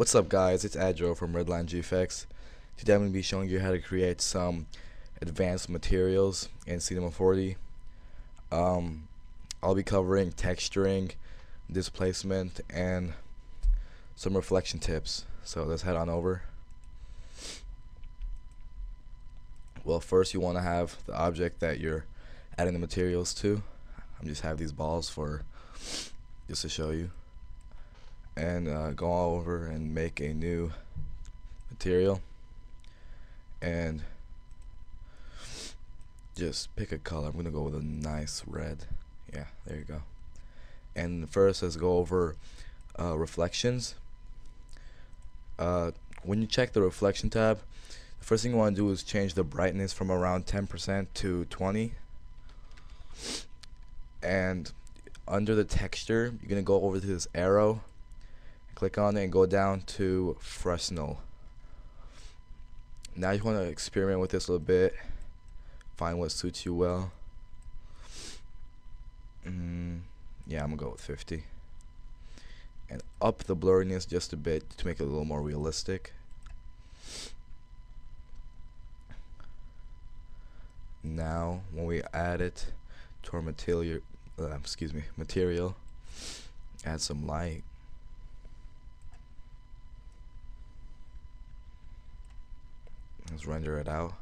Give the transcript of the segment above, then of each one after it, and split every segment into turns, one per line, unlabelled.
What's up guys, it's Adjo from RedLine GFX. Today I'm going to be showing you how to create some advanced materials in Cinema 4D. I'll be covering texturing, displacement, and some reflection tips. So let's head on over. Well, first you want to have the object that you're adding the materials to. I'm just have these balls for just to show you. And go all over and make a new material and just pick a color. I'm gonna go with a nice red. Yeah, there you go. And first, let's go over reflections. When you check the reflection tab, the first thing you want to do is change the brightness from around 10% to 20. And under the texture, you're gonna go over to this arrow, click on it, and go down to Fresnel. Now you want to experiment with this a little bit, find what suits you well. Yeah, I'm gonna go with 50, and up the blurriness just a bit to make it a little more realistic. Now when we add it to our material, add some light. Let's render it out.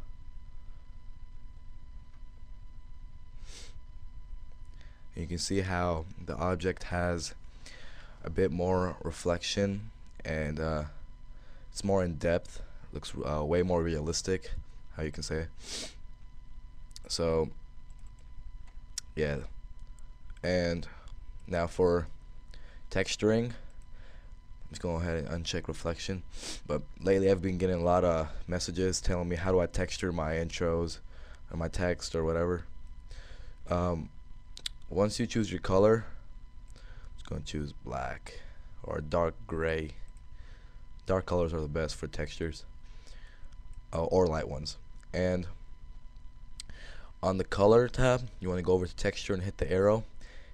And you can see how the object has a bit more reflection, and it's more in depth. Looks way more realistic, how you can say. So yeah, and now for texturing, just go ahead and uncheck reflection. But lately I've been getting a lot of messages telling me how do I texture my intros or my text or whatever. Once you choose your color, I'm just going to choose black or dark gray. Dark colors are the best for textures, or light ones. And on the color tab, you want to go over to texture and hit the arrow.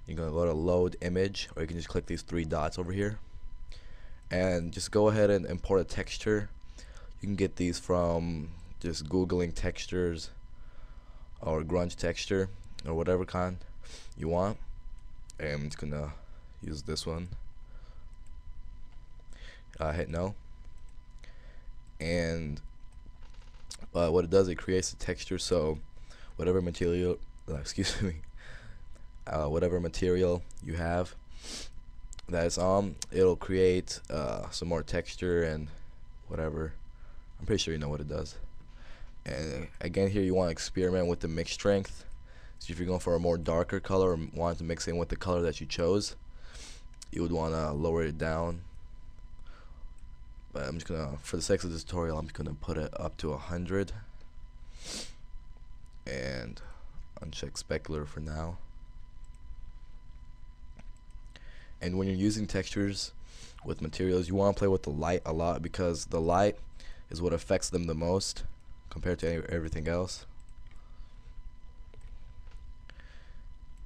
You're going to go to load image, or you can just click these three dots over here and just go ahead and import a texture. You can get these from just googling textures or grunge texture or whatever kind you want. And I'm just gonna use this one. Hit no, and what it does, it creates a texture. So whatever material whatever material you have that's on, it'll create some more texture and whatever. I'm pretty sure you know what it does. And again, here you want to experiment with the mix strength. So if you're going for a more darker color or want to mix in with the color that you chose, you would want to lower it down. But I'm just gonna, for the sake of this tutorial, I'm just gonna put it up to 100 and uncheck specular for now. And when you're using textures with materials, you want to play with the light a lot, because the light is what affects them the most compared to everything else.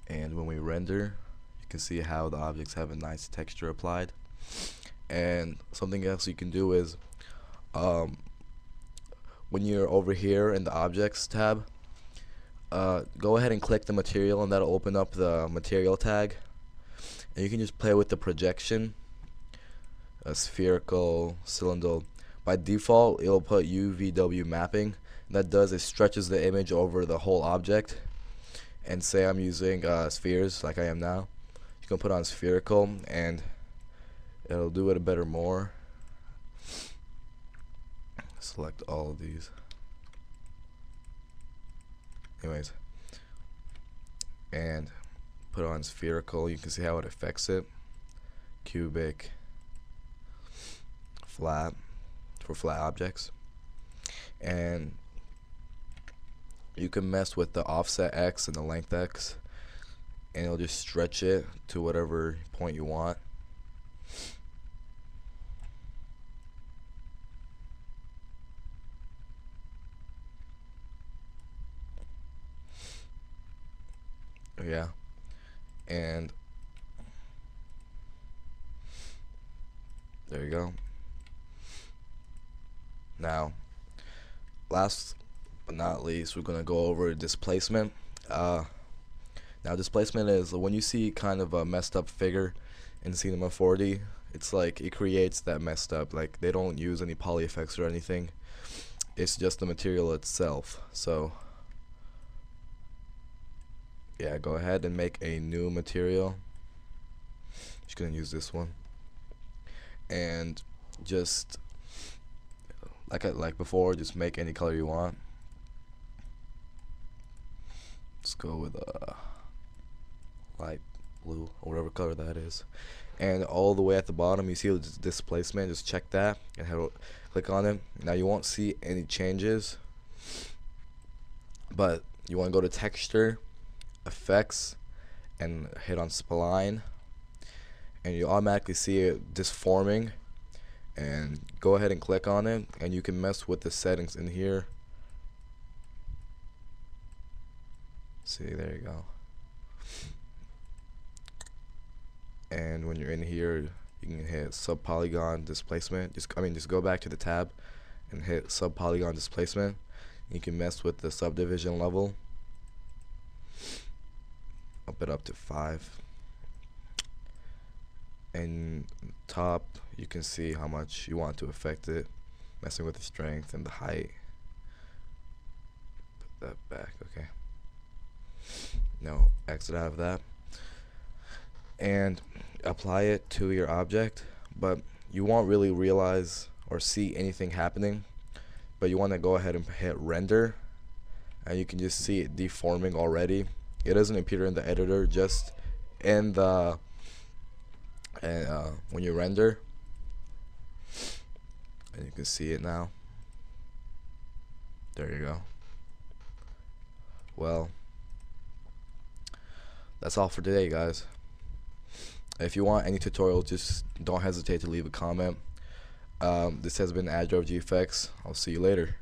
And when we render, you can see how the objects have a nice texture applied. And something else you can do is, when you're over here in the objects tab, go ahead and click the material, and that'll open up the material tag. And you can just play with the projection, spherical, cylindrical. By default, it'll put UVW mapping. That does, it stretches the image over the whole object. And say I'm using spheres like I am now, you can put on spherical and it'll do it a better more. Select all of these. Anyways, and put on spherical. You can see how it affects it. Cubic, flat, for flat objects. And you can mess with the offset X and the length X, and it'll just stretch it to whatever point you want. Yeah, and there you go. Now, last but not least, we're gonna go over displacement. Now displacement is when you see kind of a messed up figure in Cinema 4D. It's like it creates that messed up. Like they don't use any poly effects or anything. It's just the material itself. So yeah, go ahead and make a new material. Just gonna use this one, and just like before, just make any color you want. Let's go with a light blue or whatever color that is. And all the way at the bottom, you see the displacement. Just check that and click on it. Now you won't see any changes, but you want to go to texture, effects, and hit on spline, and you automatically see it disforming. And go ahead and click on it, and you can mess with the settings in here. See, there you go. And when you're in here, you can hit subpolygon displacement. Just go back to the tab and hit subpolygon displacement. You can mess with the subdivision level. Up it up to 5. And top, you can see how much you want to affect it, messing with the strength and the height. Put that back, okay. No, exit out of that. And apply it to your object, but you won't really realize or see anything happening. But you want to go ahead and hit render, and you can just see it deforming already. It doesn't appear in the editor, just in the when you render, and you can see it now. There you go. Well, that's all for today, guys. If you want any tutorial, just don't hesitate to leave a comment. This has been AdroGFX. I'll see you later.